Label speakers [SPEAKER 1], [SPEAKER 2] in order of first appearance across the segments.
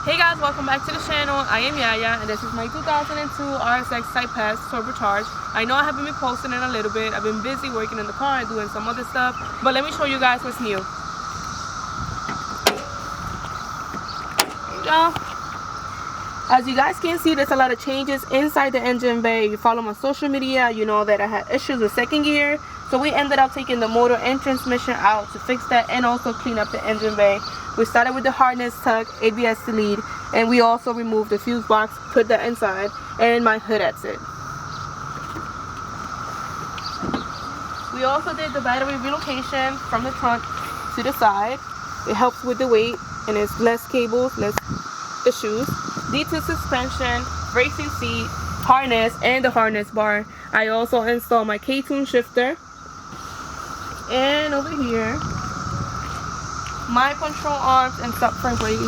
[SPEAKER 1] Hey guys, welcome back to the channel. I am Yaya and this is my 2002 RSX Type S turbocharged. I know I haven't been posting in a little bit. I've been busy working in the car and doing some other stuff, but let me show you guys what's new. As you guys can see, there's a lot of changes inside the engine bay. If you follow my social media, you know that I had issues with second gear, so we ended up taking the motor and transmission out to fix that and also clean up the engine bay. We started with the harness tuck, ABS delete, and we also removed the fuse box, put that inside, and my hood exit. We also did the battery relocation from the trunk to the side. It helps with the weight and it's less cables, less issues. D2 suspension, racing seat, harness, and the harness bar. I also installed my K-tuned shifter. And over here, my control arms and subframe brace.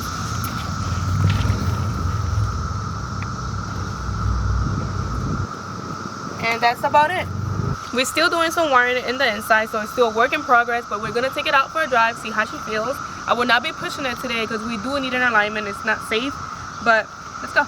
[SPEAKER 1] And that's about it. We're still doing some wiring in the inside, so it's still a work in progress, but we're gonna take it out for a drive, see how she feels. I will not be pushing it today because we do need an alignment. It's not safe, but let's go.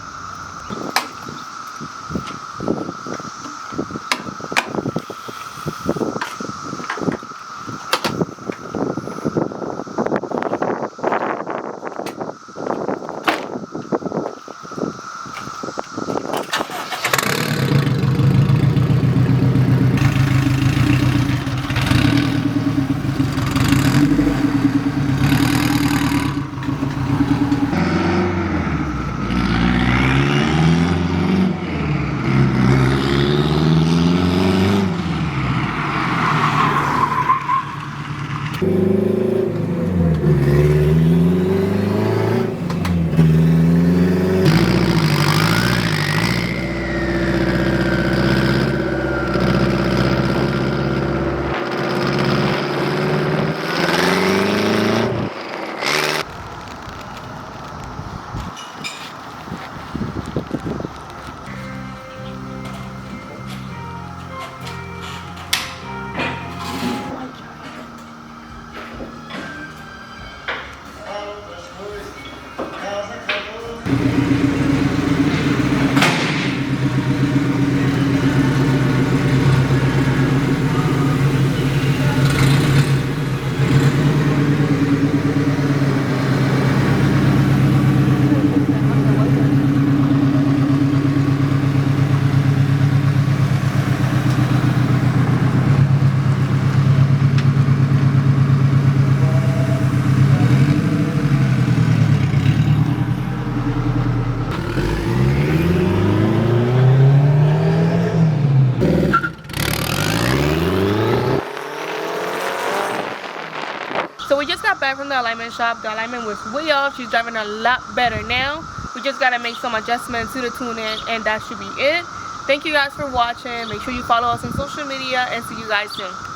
[SPEAKER 1] So we just got back from the alignment shop. The alignment was way off. She's driving a lot better now. We just gotta make some adjustments to the tuning and that should be it. Thank you guys for watching. Make sure you follow us on social media and see you guys soon.